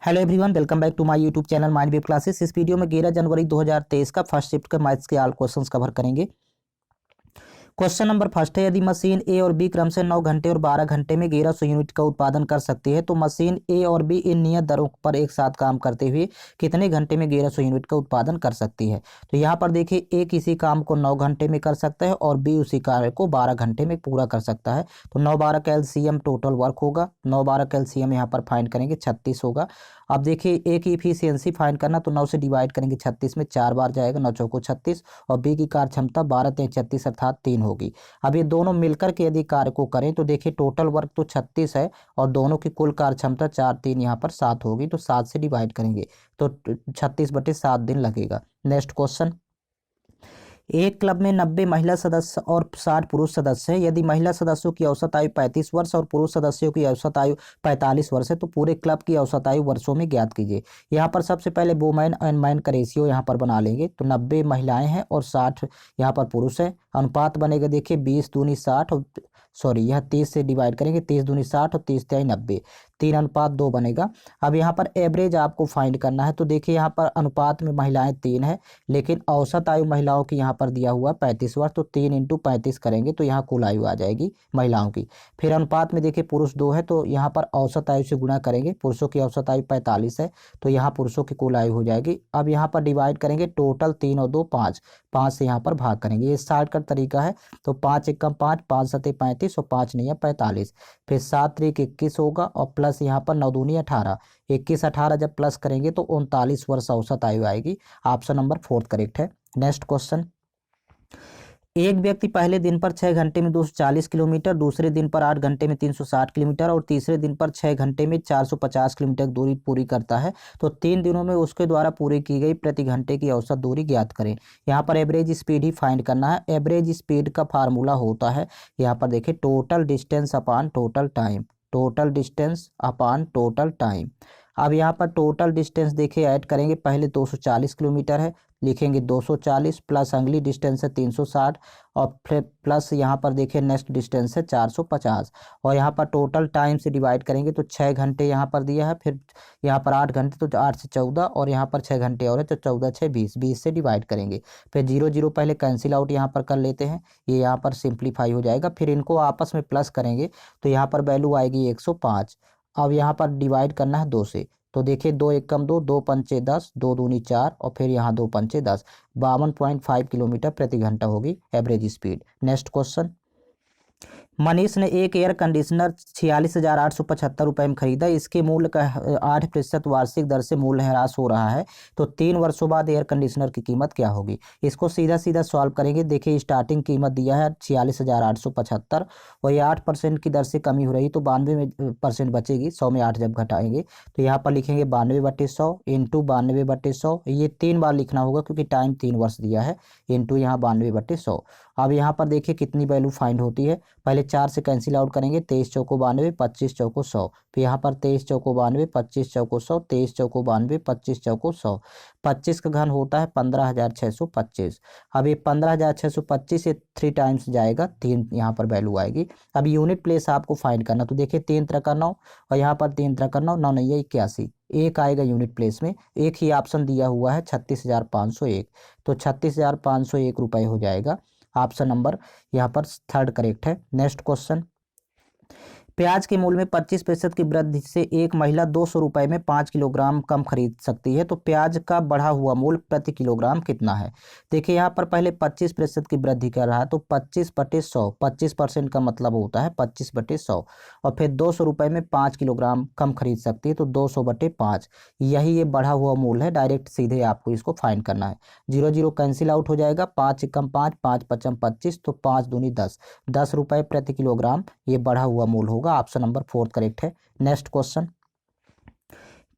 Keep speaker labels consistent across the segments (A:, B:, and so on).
A: Hello everyone, welcome back to my YouTube channel mind wave classes. इस video में 11 जनवरी 2023 का फर्स्ट शिफ्ट के मैथ्स के ऑल क्वेश्चंस कवर करेंगे। क्वेश्चन नंबर फर्स्ट है, यदि मशीन ए और बी क्रम से 9 घंटे और 12 घंटे में 1100 यूनिट का उत्पादन कर सकती है तो मशीन ए और बी इन नियत दरों पर एक साथ काम करते हुए कितने घंटे में 1100 यूनिट का उत्पादन कर सकती है। तो यहाँ पर देखिए, ए किसी काम को 9 घंटे में कर सकता है और बी उसी कार्य को 12 घंटे में पूरा कर सकता है। तो 9-12 का एलसीएम टोटल वर्क होगा। 9-12 का एलसीएम यहाँ पर फाइंड करेंगे, 36 होगा। अब देखिए, ए की इफिशियंसी फाइंड करना, तो 9 से डिवाइड करेंगे 36 में, 4 बार जाएगा, 9 चौको 36। और बी की कार्य क्षमता 12×3=36 अर्थात 3 होगी। अब ये दोनों मिलकर के यदि कार्य को करें तो देखिए, टोटल वर्क तो 36 है और दोनों की कुल कार्य क्षमता 4×3 यहाँ पर 7 होगी। तो 7 से डिवाइड करेंगे तो 36/7 दिन लगेगा। नेक्स्ट क्वेश्चन, एक क्लब में 90 महिला सदस्य और 60 पुरुष सदस्य हैं। यदि महिला सदस्यों की औसत आयु 35 वर्ष और पुरुष सदस्यों की औसत आयु 45 वर्ष है तो पूरे क्लब की औसत आयु वर्षों में ज्ञात कीजिए। यहाँ पर सबसे पहले वुमेन एंड मैन का रेशियो यहाँ पर बना लेंगे। तो 90 महिलाएं हैं और 60 यहाँ पर पुरुष है। अनुपात बनेगा, देखिए 20×2=60 और सॉरी, यह 30 से डिवाइड करेंगे, 30×2=60 और 30×3=90, 3:2 बनेगा। अब यहाँ पर एवरेज आपको फाइंड करना है। तो देखिए, यहाँ पर अनुपात में महिलाएं 3 है लेकिन औसत आयु महिलाओं की यहाँ पर दिया हुआ 35 वर्ष, तो 3×35 करेंगे तो यहाँ कुल आयु आ जाएगी महिलाओं की। फिर अनुपात में देखिए पुरुष 2 है तो यहाँ पर औसत आयु से गुणा करेंगे, पुरुषों की औसत आयु 45 है तो यहाँ पुरुषों की कुल आयु हो जाएगी। अब यहाँ पर डिवाइड करेंगे, टोटल 3 और 2 5, 5 से यहाँ पर भाग करेंगे, ये शॉर्टकट तरीका है। तो 5×1=5, 5×7= 35 और 5×9= 45। फिर 7×3=21 होगा और प्लस यहाँ पर 9×2 = 18, 21-18 जब प्लस करेंगे तो 39 वर्ष औसत आयु आएगी। ऑप्शन नंबर 4 करेक्ट है। नेक्स्ट क्वेश्चन, एक व्यक्ति पहले दिन पर 6 घंटे में 240 किलोमीटर, दूसरे दिन पर 8 घंटे में 360 किलोमीटर और तीसरे दिन पर 6 घंटे में 450 किलोमीटर दूरी पूरी करता है तो 3 दिनों में उसके द्वारा पूरी की गई प्रति घंटे की औसत दूरी ज्ञात करें। यहाँ पर एवरेज स्पीड ही फाइंड करना है। एवरेज स्पीड का फार्मूला होता है, यहाँ पर देखिए, total distance upon total time, total distance upon total time. अब यहाँ पर टोटल डिस्टेंस देखिए ऐड करेंगे, पहले 240 किलोमीटर है, लिखेंगे 240 प्लस अगली डिस्टेंस है 360 और फिर प्लस यहाँ पर देखिए नेक्स्ट डिस्टेंस है 450 और यहाँ पर टोटल टाइम से डिवाइड करेंगे तो 6 घंटे यहाँ पर दिया है, फिर यहाँ पर 8 घंटे तो 8 से 14 और यहाँ पर 6 घंटे और है तो 14×6=20, 20 से डिवाइड करेंगे। फिर 0 पहले कैंसिल आउट यहाँ पर कर लेते हैं, ये यहाँ पर सिंप्लीफाई हो जाएगा। फिर इनको आपस में प्लस करेंगे तो यहाँ पर वैल्यू आएगी 105। अब यहाँ पर डिवाइड करना है 2 से, तो देखिए 2×1=2, 2×5=10, 2×2=4 और फिर यहाँ 2×5=10, 52.5 किलोमीटर प्रति घंटा होगी average speed. Next question, Manish ने एक एयर कंडीशनर 46,875 रुपये में खरीदा। इसके मूल्य का 8% वार्षिक दर से मूल्य ह्रास हो रहा है तो 3 वर्षों बाद एयर कंडीशनर की कीमत क्या होगी। इसको सीधा सीधा सॉल्व करेंगे। देखिए, स्टार्टिंग कीमत दिया है 46,875 और ये 8% की दर से कमी हो रही तो 92% बचेगी। 100 में 8 जब घटाएंगे तो यहाँ पर लिखेंगे 92/100 इंटू 92/100। ये 3 बार लिखना होगा क्योंकि टाइम 3 वर्ष दिया है, इंटू यहाँ 92/100। अब यहाँ पर देखिए कितनी वैल्यू फाइंड होती है। पहले 4 से कैंसिल आउट करेंगे, 23 चौको 92, 25 चौको 100, फिर यहाँ पर 23 चौको 92, 25 चौको 100, 23 चौको 92, 25 चौको 100, 25 का घन होता है 15,625। अब ये 15,625 से 3 टाइम्स जाएगा, 3 यहाँ पर वैल्यू आएगी। अब यूनिट प्लेस आपको फाइंड करना, तो देखिए 3×9 और यहाँ पर 3×9, 9×9=81, एक आएगा यूनिट प्लेस में। एक ही ऑप्शन दिया हुआ है 36,501, तो 36,501 रुपये हो जाएगा। ऑप्शन नंबर यहाँ पर 3rd करेक्ट है। नेक्स्ट क्वेश्चन, प्याज के मूल्य में 25% की वृद्धि से एक महिला 200 रुपये में 5 किलोग्राम कम खरीद सकती है तो प्याज का बढ़ा हुआ मूल्य प्रति किलोग्राम कितना है। देखिए, यहाँ पर पहले 25% की वृद्धि कर रहा है तो 25/100, 25% का मतलब होता है 25/100 और फिर 200 रुपये में 5 किलोग्राम कम खरीद सकती है तो 200/5, यही ये बढ़ा हुआ मूल्य है। डायरेक्ट सीधे आपको इसको फाइंड करना है। 0 कैंसिल आउट हो जाएगा, 5×5, 5×5=25 तो 5×2=10, 10 रुपये प्रति किलोग्राम ये बढ़ा हुआ मूल्य होगा। ऑप्शन नंबर 4 करेक्ट है। नेक्स्ट क्वेश्चन,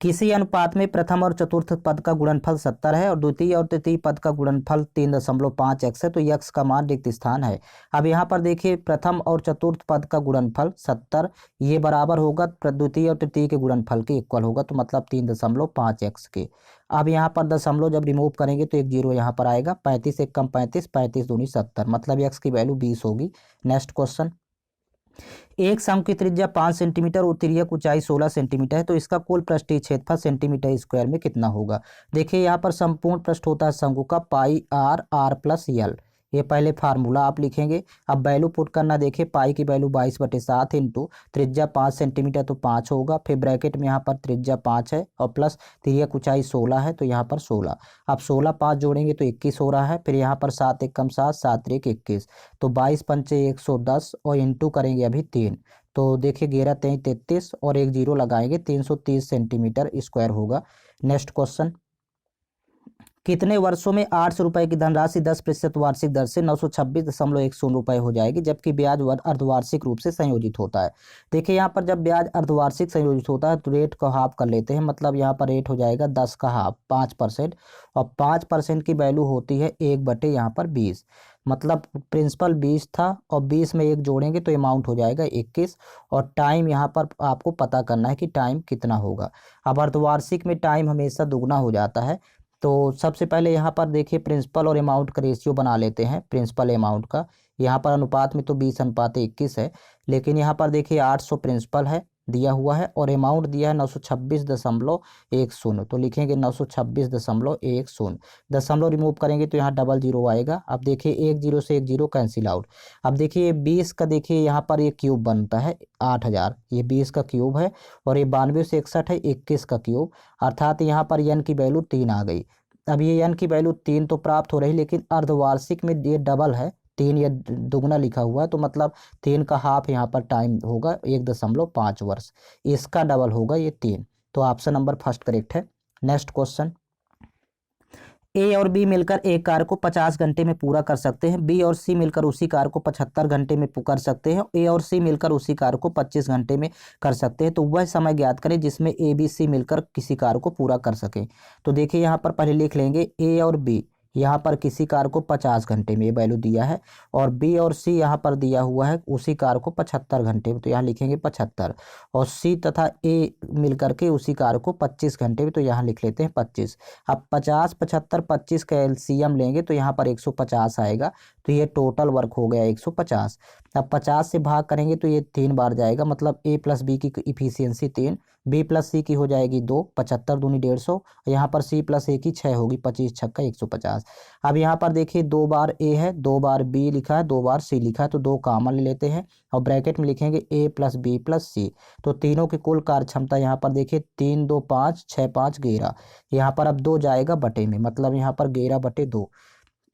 A: किसी अनुपात में प्रथम और चतुर्थ पद का गुणनफल 70 है और द्वितीय और तृतीय पद का गुणनफल 3.5x है तो x का मान रिक्त स्थान है। अब यहाँ पर देखिए, प्रथम और चतुर्थ पद का गुणनफल 70 ये बराबर होगा द्वितीय और तृतीय के गुणनफल के इक्वल होगा, तो मतलब 3.5x के। अब यहाँ पर दशमलव जब रिमूव करेंगे तो एक 0 यहाँ पर आएगा, 35 × 1 = 35, 35×2 = 70, मतलब x की वैल्यू 20 होगी। नेक्स्ट क्वेश्चन, एक शंकु की त्रिज्या 5 सेंटीमीटर और तिर्यक ऊंचाई 16 सेंटीमीटर है, तो इसका कुल पृष्ठीय क्षेत्रफल सेंटीमीटर स्क्वायर में कितना होगा। देखिए यहाँ पर संपूर्ण पृष्ठ होता है शंकु का पाई आर आर प्लस यल, ये पहले फार्मूला आप लिखेंगे। अब वैल्यू पुट करना, देखिए पाई की वैल्यू 22/7 इंटू त्रिज्या 5 सेंटीमीटर तो 5 होगा, फिर ब्रैकेट में यहाँ पर त्रिज्या 5 है और प्लस तिर्यक ऊंचाई 16 है तो यहाँ पर 16। अब 16 5 जोड़ेंगे तो 21 हो रहा है, फिर यहाँ पर 7 एकम 7 7 3 21, तो 22 पंचे 110 और इंटू करेंगे अभी 3, तो देखिए 11 3 33 और एक जीरो लगाएंगे, 330 सेंटीमीटर स्क्वायर होगा। नेक्स्ट क्वेश्चन, कितने वर्षों में 800 रुपए की धनराशि 10% वार्षिक दर से 926.10 रुपए हो जाएगी, जबकि ब्याज अर्धवार्षिक रूप से संयोजित होता है। देखिए यहाँ पर जब ब्याज अर्धवार्षिक संयोजित होता है तो रेट का हाफ कर लेते हैं, मतलब यहाँ पर रेट हो जाएगा 10 का हाफ 5%, और 5% की वैल्यू होती है 1 बटे यहाँ पर 20, मतलब प्रिंसिपल 20 था और 20 में 1 जोड़ेंगे तो अमाउंट हो जाएगा 21, और टाइम यहाँ पर आपको पता करना है कि टाइम कितना होगा। अब अर्धवार्षिक में टाइम हमेशा दुगना हो जाता है, तो सबसे पहले यहाँ पर देखिए प्रिंसिपल और अमाउंट का रेशियो बना लेते हैं। प्रिंसिपल अमाउंट का यहाँ पर अनुपात में तो 20:21 है, लेकिन यहाँ पर देखिए 800 प्रिंसिपल है दिया हुआ है और अमाउंट दिया है 926.10, तो लिखेंगे 926.10, दशमलव रिमूव करेंगे तो यहाँ डबल जीरो आएगा। अब देखिए एक जीरो से एक जीरो कैंसिल आउट। अब देखिए 20 का देखिए यहाँ पर ये क्यूब बनता है 8000, ये 20 का क्यूब है, और ये 92 से 61 है 21 का क्यूब, अर्थात यहाँ पर यन की वैल्यू 3 आ गई। अब ये यन की वैल्यू 3 तो प्राप्त हो रही, लेकिन अर्धवार्षिक में ये डबल है, 3 ये दुगना लिखा हुआ है, तो मतलब 3 का हाफ यहाँ पर टाइम होगा 1.5 वर्ष, इसका डबल होगा ये 3, तो ऑप्शन नंबर फर्स्ट करेक्ट है। नेक्स्ट क्वेश्चन, ए और बी मिलकर एक कार्य को 50 घंटे में पूरा कर सकते हैं, बी और सी मिलकर उसी कार्य को 75 घंटे में कर सकते हैं, ए और सी मिलकर उसी कार्य को 25 घंटे में कर सकते हैं, तो वह समय ज्ञात करें जिसमें ए बी सी मिलकर किसी कार्य को पूरा कर सकें। तो देखिए यहाँ पर पहले लिख लेंगे ए और बी, यहाँ पर किसी कार्य को 50 घंटे में ये वैल्यू दिया है, और बी और सी यहाँ पर दिया हुआ है उसी कार्य को 75 घंटे में, तो यहाँ लिखेंगे 75, और सी तथा ए मिलकर के उसी कार्य को 25 घंटे में, तो यहाँ लिख लेते हैं 25। अब 50 75 25 का एलसीएम लेंगे तो यहाँ पर 150 आएगा, तो ये टोटल वर्क हो गया 150। अब 50 से भाग करेंगे तो ये 3 बार जाएगा, मतलब ए प्लस बी की इफिशियंसी 3, बी प्लस सी की हो जाएगी 2, 75 दूनी 150, यहाँ पर सी प्लस ए की 6 होगी, 25 छक्का 150। अब यहाँ पर देखिए 2 बार ए है, 2 बार बी लिखा है, 2 बार सी लिखा है, तो 2 कॉमन ले लेते हैं और ब्रैकेट में लिखेंगे ए प्लस बी प्लस सी, तो तीनों की कुल कार्य क्षमता यहाँ पर देखिए 3 2 5 6 5 11, यहाँ पर अब 2 जाएगा बटे में, मतलब यहाँ पर 11/2,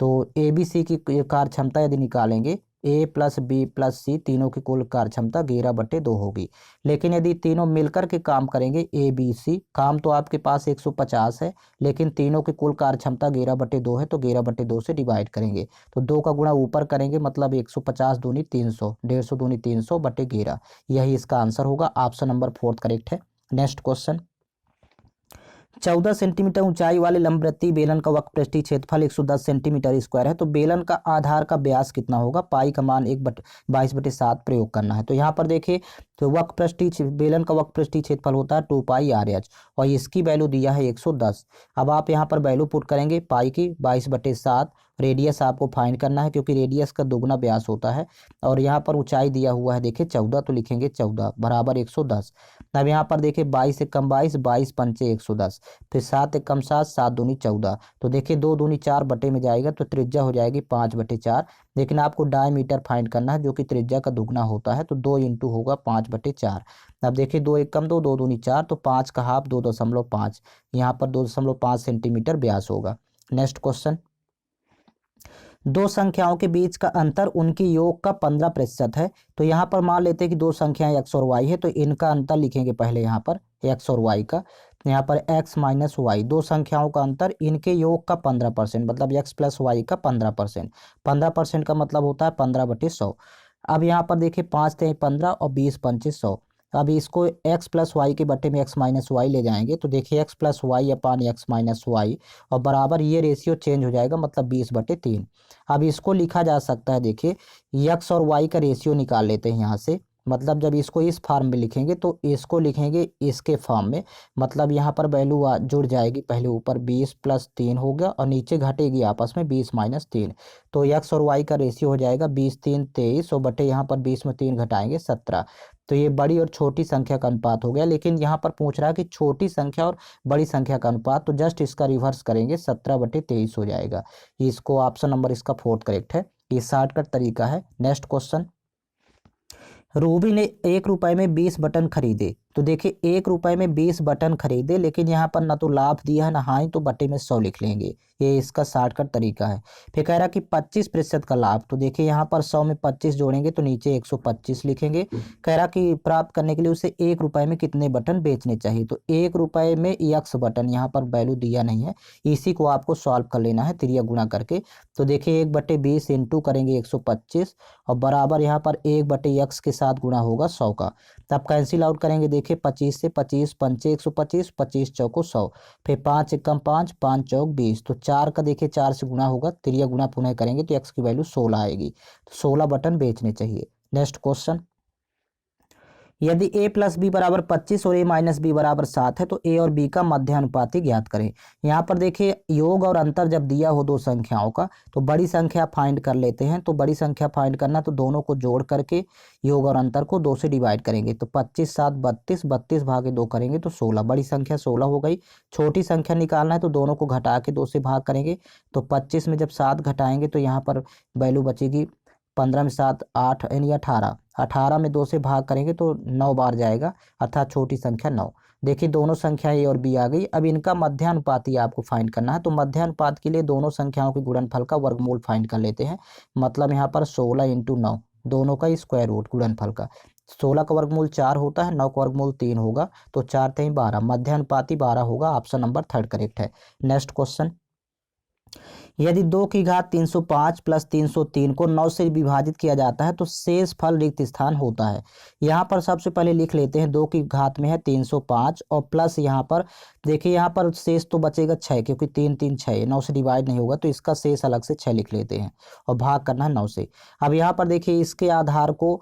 A: तो ए बी सी की कार्य क्षमता यदि निकालेंगे ए प्लस बी प्लस सी, तीनों की कुल कार्य क्षमता 11/2 होगी। लेकिन यदि तीनों मिलकर के काम करेंगे ए बी सी, काम तो आपके पास 150 है, लेकिन तीनों की कुल कार्य क्षमता 11/2 है, तो 11/2 से डिवाइड करेंगे, तो 2 का गुणा ऊपर करेंगे, मतलब 150 दूनी 300, 150 दूनी 300/11, यही इसका आंसर होगा। ऑप्शन नंबर 4 करेक्ट है। नेक्स्ट क्वेश्चन, 14 सेंटीमीटर ऊंचाई वाले लंबवृत्तीय बेलन का वक्र पृष्ठीय क्षेत्रफल 110 सेंटीमीटर स्क्वायर है, तो बेलन का आधार का व्यास कितना होगा, पाई का मान 22/7 प्रयोग करना है। तो यहाँ पर देखिए, तो वक्र पृष्ठीय बेलन का वक्र पृष्ठीय क्षेत्रफल होता है 2 पाई आर एच, और इसकी वैल्यू दिया है 110। अब आप यहाँ पर वैल्यू पुट करेंगे, पाई की 22/7, रेडियस आपको फाइंड करना है क्योंकि रेडियस का दोगुना व्यास होता है, और यहाँ पर ऊंचाई दिया हुआ है देखिए 14, तो लिखेंगे 14 बराबर 110। अब यहाँ पर देखिए 22 एकम 22, 22 पंचे 110, फिर 7 एकम 7, 7 दूनी 14, तो देखिए 2 दूनी 4 बटे में जाएगा, तो त्रिज्या हो जाएगी 5/4, लेकिन आपको डायमीटर फाइंड करना है जो कि त्रिज्या का दुगना होता है, तो 2 इंटू होगा 5/4। अब देखिए 2 एकम 2, 2 दूनी 4, तो 5 का हाफ 2.5, यहाँ पर 2.5 सेंटीमीटर व्यास होगा। नेक्स्ट क्वेश्चन, दो संख्याओं के बीच का अंतर उनकी योग का 15% है, तो यहाँ पर मान लेते हैं कि दो संख्याएं x और y है, तो इनका अंतर लिखेंगे पहले यहाँ पर x और y का, यहाँ पर x माइनस वाई, दो संख्याओं का अंतर इनके योग का 15%, मतलब x प्लस वाई का 15%, 15% का मतलब होता है 15/100। अब यहाँ पर देखिए 5 3 15 और 20 पंचे 100, अब इसको x प्लस वाई के बटे में x माइनस वाई ले जाएंगे, तो देखिए x प्लस वाई अपान x माइनस वाई, और बराबर ये रेशियो चेंज हो जाएगा, मतलब 20/3। अब इसको लिखा जा सकता है, देखिए x और y का रेशियो निकाल लेते हैं यहाँ से, मतलब जब इसको इस फॉर्म में लिखेंगे तो इसको लिखेंगे इसके फॉर्म में, मतलब यहाँ पर वैल्यू जुड़ जाएगी, पहले ऊपर 20 + 3 हो गया और नीचे घटेगी आपस में 20 - 3, तो x और y का रेशियो हो जाएगा 20 3 23 और बटे यहाँ पर 20 में 3 घटाएंगे 17। तो ये बड़ी और छोटी संख्या का अनुपात हो गया, लेकिन यहाँ पर पूछ रहा है कि छोटी संख्या और बड़ी संख्या का अनुपात, तो जस्ट इसका रिवर्स करेंगे 17/23 हो जाएगा। इसको ऑप्शन नंबर इसका 4th करेक्ट है। ये शॉर्टकट तरीका है। नेक्स्ट क्वेश्चन, रूबी ने 1 रुपए में 20 बटन खरीदे। तो देखिए 1 रुपए में 20 बटन खरीदे, लेकिन यहाँ पर ना तो लाभ दिया है ना हानि, तो बटे में 100 लिख लेंगे, ये इसका शॉर्टकट तरीका है। फिर कह रहा कि 25% का लाभ, तो देखिए यहाँ पर 100 में 25 जोड़ेंगे तो नीचे 125 लिखेंगे। कह रहा कि प्राप्त करने के लिए उसे 1 रुपए में कितने बटन बेचने चाहिए, तो 1 रुपए में x बटन, यहाँ पर वैल्यू दिया नहीं है, इसी को आपको सॉल्व कर लेना है त्रिया गुणा करके। तो देखिए 1/20 इंटू करेंगे 125 और बराबर यहाँ पर 1/x के साथ गुणा होगा 100 का। तब कैंसिल आउट करेंगे, देखिए 25 से 25 पंचे 125, 25 चौको 100, फिर 5 एकम 5, 5 चौक 20, तो 4 का देखिए 4 से गुणा होगा, त्रिया गुणा पुनः करेंगे तो x की वैल्यू 16 आएगी, तो 16 बटन बेचने चाहिए। नेक्स्ट क्वेश्चन, यदि a + b = 25 और a - b = 7 है तो a और b का मध्यानुपाती ज्ञात करें। यहाँ पर देखिए योग और अंतर जब दिया हो दो संख्याओं का, तो बड़ी संख्या फाइंड कर लेते हैं। तो बड़ी संख्या फाइंड करना, तो दोनों को जोड़ करके योग और अंतर को 2 से डिवाइड करेंगे, तो 25 7 32, 32 भागे 2 करेंगे तो 16, बड़ी संख्या 16 हो गई। छोटी संख्या निकालना है तो दोनों को घटा के 2 से भाग करेंगे, तो 25 में जब 7 घटाएंगे तो यहाँ पर वैल्यू बचेगी 15 में 7 8 यानी 18, 18 में 2 से भाग करेंगे तो 9 बार जाएगा, अर्थात छोटी संख्या 9। देखिए दोनों संख्या ए और बी आ गई। अब इनका मध्यानुपाती आपको फाइंड करना है, तो मध्यानुपात के लिए दोनों संख्याओं के गुणनफल का वर्गमूल फाइंड कर लेते हैं। मतलब यहाँ पर 16 × 9, दोनों का स्क्वायर रूट गुणनफल का। 16 का वर्गमूल 4 होता है, 9 का वर्गमूल 3 होगा, तो 4 3 12, मध्यानुपाती 12 होगा। ऑप्शन नंबर 3 करेक्ट है। नेक्स्ट क्वेश्चन, यदि 2 की घात 305 + 303 को 9 से विभाजित किया जाता है तो शेष फल रिक्त स्थान होता है। यहाँ पर सबसे पहले लिख लेते हैं 2 की घात में है 305 और प्लस यहाँ पर देखिए यहाँ पर शेष तो बचेगा 6, क्योंकि 3 3 6 9 से डिवाइड नहीं होगा, तो इसका शेष अलग से 6 लिख लेते हैं और भाग करना है 9 से। अब यहाँ पर देखिए इसके आधार को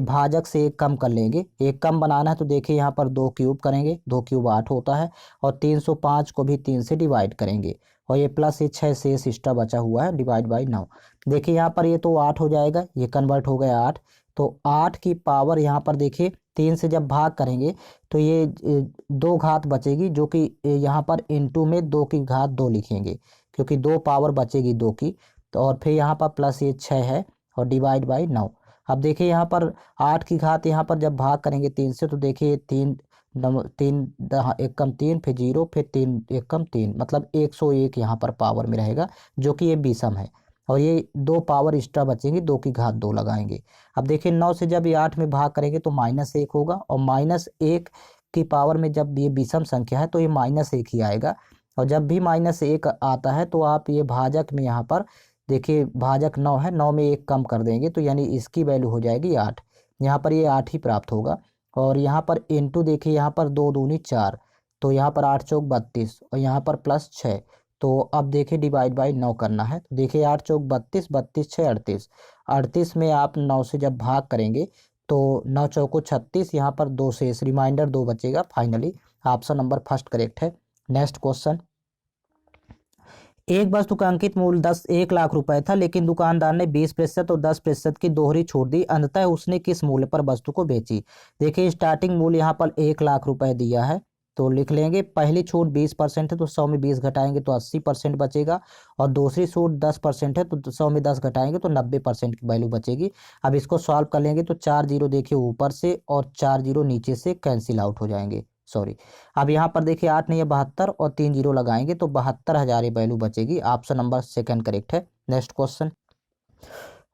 A: भाजक से 1 कम कर लेंगे, 1 कम बनाना है तो देखिए यहाँ पर 2 क्यूब करेंगे, 2 क्यूब 8 होता है, और 305 को भी 3 से डिवाइड करेंगे, और ये प्लस ये 6 शेष एक्स्ट्रा बचा हुआ है डिवाइड बाई 9। देखिए यहाँ पर ये तो 8 हो जाएगा, ये कन्वर्ट हो गया 8, तो 8 की पावर यहाँ पर देखिए 3 से जब भाग करेंगे तो ये 2 घात बचेगी, जो कि यहाँ पर इंटू में 2 की घात 2 लिखेंगे, क्योंकि 2 पावर बचेगी 2 की, तो और फिर यहाँ पर प्लस ये 6 है और डिवाइड बाई 9। अब देखिए यहाँ पर 8 की घात यहाँ पर जब भाग करेंगे 3 से, तो देखिए 3 1 कम 3, फिर 0, फिर 3 1 कम 3, मतलब 101 यहाँ पर पावर में रहेगा, जो कि ये विषम है, और ये 2 पावर एक्स्ट्रा बचेंगे, 2 की घात 2 लगाएंगे। अब देखिए 9 से जब ये 8 में भाग करेंगे तो -1 होगा, और -1 की पावर में जब ये विषम संख्या है तो ये -1 ही आएगा, और जब भी -1 आता है तो आप ये भाजक में यहाँ पर देखिए भाजक 9 है, 9 में 1 कम कर देंगे, तो यानी इसकी वैल्यू हो जाएगी 8, यहाँ पर ये 8 ही प्राप्त होगा। और यहाँ पर इंटू देखिए यहाँ पर 2 दूनी 4, तो यहाँ पर 8 चौक 32 और यहाँ पर प्लस 6, तो अब देखिए डिवाइड बाई 9 करना है, तो देखिए 8 चौक 32, 32 6 38, 38 में आप 9 से जब भाग करेंगे तो 9 चौको 36, यहाँ पर 2 से रिमाइंडर 2 बचेगा। फाइनली ऑप्शन नंबर 1 करेक्ट है। नेक्स्ट क्वेश्चन, एक वस्तु का अंकित मूल्य 1 लाख रुपए था, लेकिन दुकानदार ने 20% और 10% की दोहरी छूट दी, अंततः उसने किस मूल्य पर वस्तु को बेची। देखिए स्टार्टिंग मूल्य यहाँ पर 1 लाख रुपए दिया है, तो लिख लेंगे पहली छूट 20% है तो 100 में 20 घटाएंगे तो 80% बचेगा, और दूसरी छूट 10% है तो 100 में 10 घटाएंगे तो 90% की वैल्यू बचेगी। अब इसको सॉल्व कर लेंगे तो 4 जीरो देखिए ऊपर से और 4 जीरो नीचे से कैंसिल आउट हो जाएंगे, सॉरी। अब यहाँ पर देखिए 8 नहीं है 72 और 3 जीरो लगाएंगे तो 72,000 वैल्यू बचेगी। ऑप्शन नंबर 2 करेक्ट है। नेक्स्ट क्वेश्चन,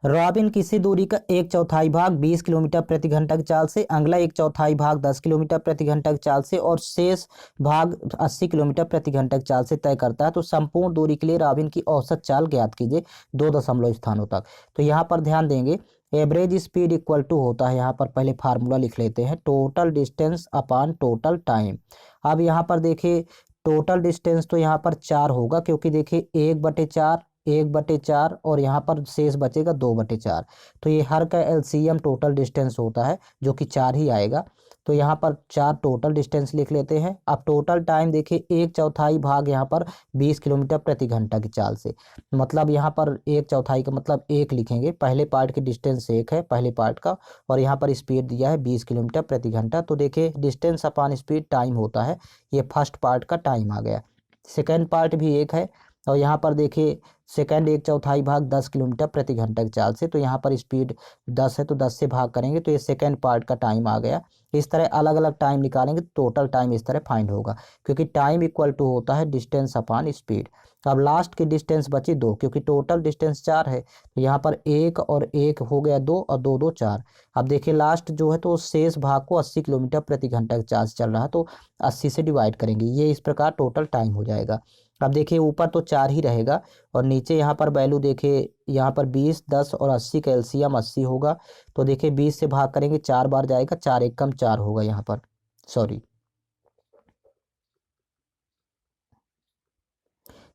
A: रॉबिन किसी दूरी का 1/4 भाग 20 किलोमीटर प्रति घंटा की चाल से, अगला 1/4 भाग 10 किलोमीटर प्रति घंटा की चाल से और शेष भाग 80 किलोमीटर प्रति घंटा की चाल से तय करता है, तो संपूर्ण दूरी के लिए रॉबिन की औसत चाल ज्ञात कीजिए 2 दशमलव स्थानों तक। तो यहाँ पर ध्यान देंगे एवरेज स्पीड इक्वल टू होता है, यहाँ पर पहले फार्मूला लिख लेते हैं, total distance upon total time. अब यहाँ पर देखिए टोटल डिस्टेंस तो यहाँ पर 4 होगा, क्योंकि देखिए 1/4 1/4 और यहाँ पर शेष बचेगा 2/4। तो ये हर का एलसीएम टोटल डिस्टेंस होता है जो कि 4 ही आएगा। तो यहाँ पर 4 टोटल डिस्टेंस लिख लेते हैं। अब टोटल टाइम देखिए 1/4 भाग यहाँ पर 20 किलोमीटर प्रति घंटा की चाल से, मतलब यहाँ पर 1/4 का मतलब 1 लिखेंगे। पहले पार्ट की डिस्टेंस 1 है पहले पार्ट का, और यहाँ पर स्पीड दिया है 20 किलोमीटर प्रति घंटा। तो देखिए डिस्टेंस अपॉन स्पीड टाइम होता है, ये फर्स्ट पार्ट का टाइम आ गया। सेकेंड पार्ट भी 1 है, और यहाँ पर देखिए सेकेंड 1/4 भाग 10 किलोमीटर प्रति घंटा की चाल से, तो यहाँ पर स्पीड 10 है तो 10 से भाग करेंगे तो ये सेकेंड पार्ट का टाइम आ गया। इस तरह अलग अलग टाइम निकालेंगे, टोटल टाइम इस तरह फाइंड होगा, क्योंकि टाइम इक्वल टू होता है डिस्टेंस अपॉन स्पीड। अब लास्ट की डिस्टेंस बची 2, क्योंकि टोटल डिस्टेंस 4 है, तो यहाँ पर 1 और 1 हो गया 2 और 2 2 4। अब देखिए लास्ट जो है तो शेष भाग को 80 किलोमीटर प्रति घंटा के चार्ज चल रहा है, तो 80 से डिवाइड करेंगे, ये इस प्रकार टोटल टाइम हो जाएगा। अब देखिए ऊपर तो 4 ही रहेगा, और नीचे यहाँ पर वैल्यू देखिए यहाँ पर 20, 10 और 80 का एलसीएम 80 होगा। तो देखिए 20 से भाग करेंगे 4 बार जाएगा, 4 एकम 4 होगा यहाँ पर, सॉरी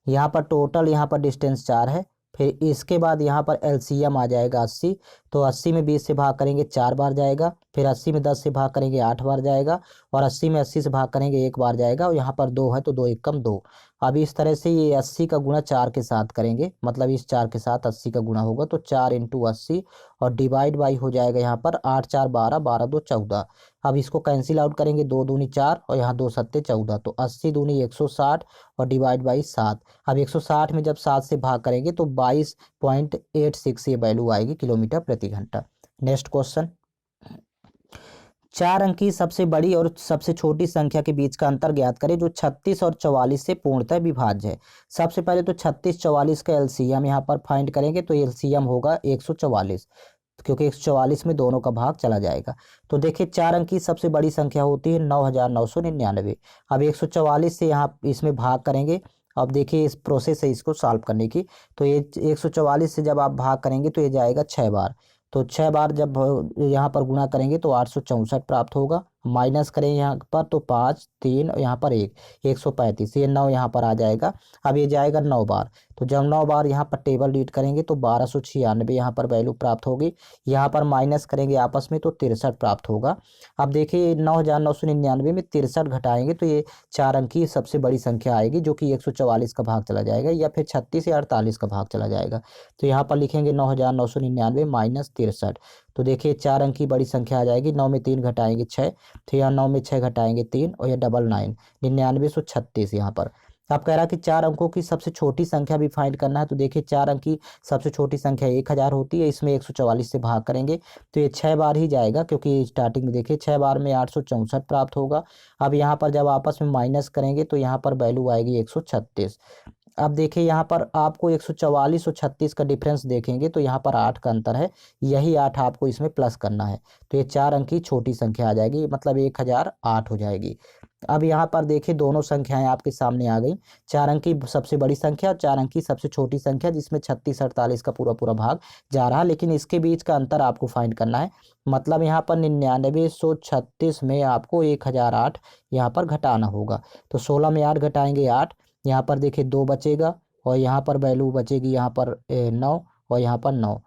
A: यहाँ पर टोटल यहाँ पर डिस्टेंस 4 है। फिर इसके बाद यहाँ पर एलसीएम आ जाएगा 80, तो 80 में 20 से भाग करेंगे 4 बार जाएगा, फिर 80 में 10 से भाग करेंगे 8 बार जाएगा, और 80 में 80 से भाग करेंगे 1 बार जाएगा, और यहाँ पर 2 है तो 2 एकम 2। अब इस तरह से ये 80 का गुणा 4 के साथ करेंगे, मतलब इस 4 के साथ 80 का गुणा होगा, तो 4 इंटू 80 और डिवाइड बाई हो जाएगा यहाँ पर 8 4 12, 12 2 14। अब इसको कैंसिल आउट करेंगे, 2 दूनी 4 और यहाँ 2 सत्ते 14, तो 80 दूनी 160 और डिवाइड बाई 7। अब 160 में जब 7 से भाग करेंगे तो 22.86 ये वैल्यू आएगी किलोमीटर प्रति घंटा। नेक्स्ट क्वेश्चन, 4 अंक की सबसे बड़ी और सबसे छोटी संख्या के बीच का अंतर ज्ञात करें जो 36 और 44 से पूर्णतः विभाज्य है। सबसे पहले तो 36 44 का एलसीएम यहाँ पर फाइंड करेंगे, तो एलसीएम होगा 144, क्योंकि 144 में दोनों का भाग चला जाएगा। तो देखिए 4 अंक की सबसे बड़ी संख्या होती है 9999। अब 144 से यहाँ इसमें भाग करेंगे। अब देखिए इस प्रोसेस है इसको सॉल्व करने की, तो ये 144 से जब आप भाग करेंगे तो ये जाएगा 6 बार, तो 6 बार जब यहाँ पर गुणा करेंगे तो 864 प्राप्त होगा। माइनस करें यहाँ पर तो 5 3 और यहाँ पर 1 135, ये 9 यहाँ पर आ जाएगा। अब ये जाएगा 9 बार, तो जब 9 बार यहाँ पर टेबल रीड करेंगे तो 1296 यहाँ पर वैल्यू प्राप्त होगी। यहाँ पर माइनस करेंगे आपस में तो 63 प्राप्त होगा। अब देखिए 9999 में 63 घटाएंगे तो ये 4 अंक की सबसे बड़ी संख्या आएगी, जो कि 144 का भाग चला जाएगा, या फिर 36 या 48 का भाग चला जाएगा। तो यहाँ पर लिखेंगे 9999 माइनस 63। तो देखिए 4 अंक की बड़ी संख्या आ जाएगी, 9 में 3 घटाएंगे 6, तो यहाँ 9 में 6 घटाएंगे 3 और यह 99 9936 यहाँ पर। आप कह रहा है कि 4 अंकों की सबसे छोटी संख्या भी फाइंड करना है, तो देखिए 4 अंक की सबसे छोटी संख्या 1000 होती है, इसमें 144 से भाग करेंगे तो ये 6 बार ही जाएगा, क्योंकि स्टार्टिंग में देखिए 6 बार में 864 प्राप्त होगा। अब यहाँ पर जब आपस में माइनस करेंगे तो यहाँ पर वैल्यू आएगी 136। अब देखिए यहाँ पर आपको 144 और 36 का डिफरेंस देखेंगे तो यहाँ पर 8 का अंतर है, यही 8 आपको इसमें प्लस करना है, तो ये 4 अंक की छोटी संख्या आ जाएगी, मतलब 1008 हो जाएगी। अब यहाँ पर देखिए दोनों संख्याएं आपके सामने आ गई, 4 अंक की सबसे बड़ी संख्या और 4 अंक की सबसे छोटी संख्या, जिसमें 36 48 का पूरा पूरा भाग जा रहा है, लेकिन इसके बीच का अंतर आपको फाइंड करना है। मतलब यहाँ पर 9936 में आपको 1008 यहाँ पर घटाना होगा, तो 16 में 8 घटाएंगे 8, यहाँ पर देखिए 2 बचेगा, और यहाँ पर वैल्यू बचेगी यहाँ पर 9 और यहाँ पर 9,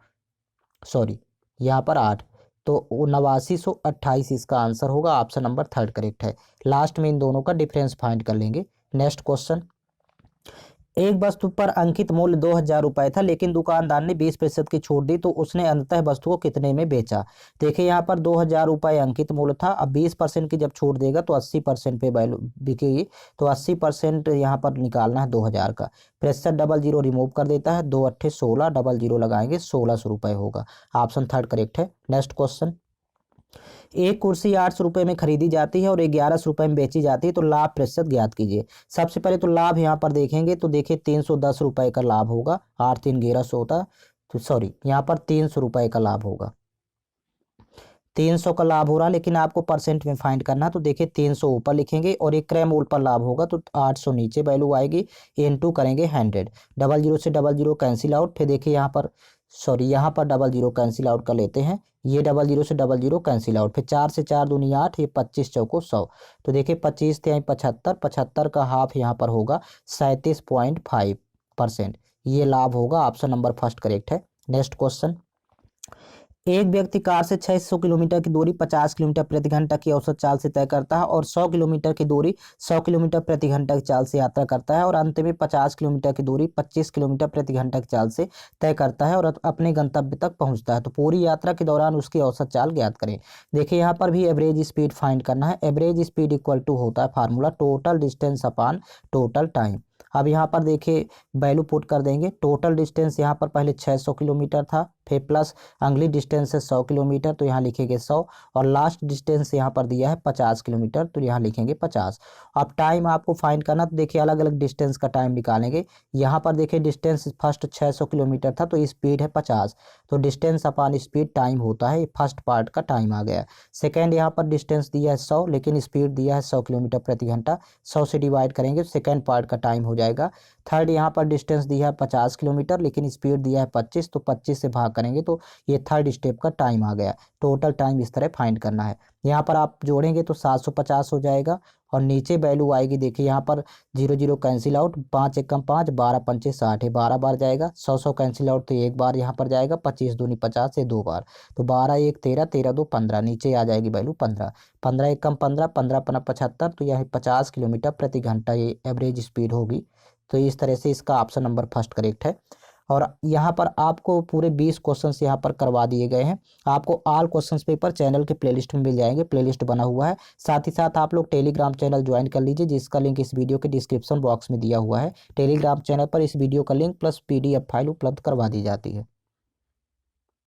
A: सॉरी यहाँ पर 8, तो 8928 इसका आंसर होगा। ऑप्शन नंबर 3 करेक्ट है। लास्ट में इन दोनों का डिफरेंस फाइंड कर लेंगे। नेक्स्ट क्वेश्चन, एक वस्तु पर अंकित मूल्य 2000 रुपये था, लेकिन दुकानदार ने 20% की छूट दी, तो उसने अंततः वस्तु को कितने में बेचा। देखिए यहाँ पर 2000 रुपये अंकित मूल्य था, अब 20% की जब छूट देगा तो 80% पे वैल्यू बिकेगी, तो 80% यहाँ पर निकालना है 2000 का। प्रतिशत डबल जीरो रिमूव कर देता है, 2 8 16, डबल जीरो लगाएंगे 1600 रुपये होगा। ऑप्शन 3 करेक्ट है। नेक्स्ट क्वेश्चन, एक कुर्सी 800 रुपये में खरीदी जाती है और 1100 रुपये में बेची जाती है, तो लाभ प्रतिशत ज्ञात कीजिए। सबसे पहले तो लाभ यहाँ पर देखेंगे, तो देखिए 310 रुपये का लाभ होगा, 8 3 1100 होता है, तो सॉरी यहाँ पर 300 रुपये का लाभ होगा, 300 का लाभ हो रहा है, लेकिन आपको परसेंट में फाइंड करना है, तो देखिए 300 ऊपर लिखेंगे, और एक क्रय मूल्य पर लाभ होगा तो 800 नीचे वैल्यू आएगी, इनटू करेंगे 100, डबल जीरो से डबल जीरो कैंसिल आउट, फिर देखिए यहाँ पर सॉरी यहाँ पर डबल जीरो कैंसिल आउट कर लेते हैं, ये डबल जीरो से डबल जीरो कैंसिल आउट, फिर 4 से 4 दूनी 8, ये 25 चौको 100, तो देखिए 25 × 75, 75 का हाफ यहाँ पर होगा 37.5%, ये लाभ होगा। ऑप्शन नंबर फर्स्ट करेक्ट है। नेक्स्ट क्वेश्चन, एक व्यक्ति कार से 600 किलोमीटर की दूरी 50 किलोमीटर प्रति घंटा की औसत चाल से तय करता है और 100 किलोमीटर की दूरी 100 किलोमीटर प्रति घंटा की चाल से यात्रा करता है और अंत में 50 किलोमीटर की दूरी 25 किलोमीटर प्रति घंटा की चाल से तय करता है और अपने गंतव्य तक पहुंचता है। तो पूरी यात्रा के दौरान उसकी औसत चाल ज्ञात करें। देखिए यहाँ पर भी एवरेज स्पीड फाइंड करना है। एवरेज स्पीड इक्वल टू होता है formula total distance upon total time. अब यहाँ पर देखिए वैल्यू पुट कर देंगे। टोटल डिस्टेंस यहाँ पर पहले 600 किलोमीटर था, फिर प्लस अगली डिस्टेंस है 100 किलोमीटर, तो यहाँ लिखेंगे 100, और लास्ट डिस्टेंस यहाँ पर दिया है 50 किलोमीटर, तो यहाँ लिखेंगे 50। अब टाइम आपको फाइंड करना, तो देखिए अलग अलग डिस्टेंस का टाइम निकालेंगे। यहाँ पर देखिए डिस्टेंस फर्स्ट 600 किलोमीटर था, तो स्पीड है 50, तो डिस्टेंस अपॉन स्पीड टाइम होता है। फर्स्ट पार्ट का टाइम आ गया। सेकेंड यहाँ पर डिस्टेंस दिया है 100, लेकिन स्पीड दिया है 100 किलोमीटर प्रति घंटा, 100 से डिवाइड करेंगे तो सेकेंड पार्ट का टाइम हो जाएगा। थर्ड यहाँ पर डिस्टेंस दिया है 50 किलोमीटर, लेकिन स्पीड दिया है 25, तो 25 से भाग करेंगे तो ये थर्ड स्टेप का टाइम आ गया। टोटल टाइम इस तरह फाइंड करना है। यहाँ पर आप जोड़ेंगे तो 750 हो जाएगा, और नीचे वैल्यू आएगी। देखिए यहाँ पर 0 0 कैंसिल आउट, 5 एकम 5, 12 पंचे 60 है, 12 बार जाएगा। 100 कैंसिल आउट तो एक बार यहाँ पर जाएगा। 25 दूनी 50 से 2 बार, तो 12 1 13, 13 2 15, नीचे आ जाएगी वैल्यू 15। 15 एकम 15, 15 पना 75, तो यह 50 किलोमीटर प्रति घंटा ये एवरेज स्पीड होगी। तो इस तरह से इसका ऑप्शन नंबर फर्स्ट करेक्ट है। और यहाँ पर आपको पूरे 20 क्वेश्चंस यहाँ पर करवा दिए गए हैं। आपको ऑल क्वेश्चंस पेपर चैनल के प्लेलिस्ट में मिल जाएंगे, प्लेलिस्ट बना हुआ है। साथ ही साथ आप लोग टेलीग्राम चैनल ज्वाइन कर लीजिए, जिसका लिंक इस वीडियो के डिस्क्रिप्शन बॉक्स में दिया हुआ है। टेलीग्राम चैनल पर इस वीडियो का लिंक प्लस PDF फाइल उपलब्ध करवा दी जाती है।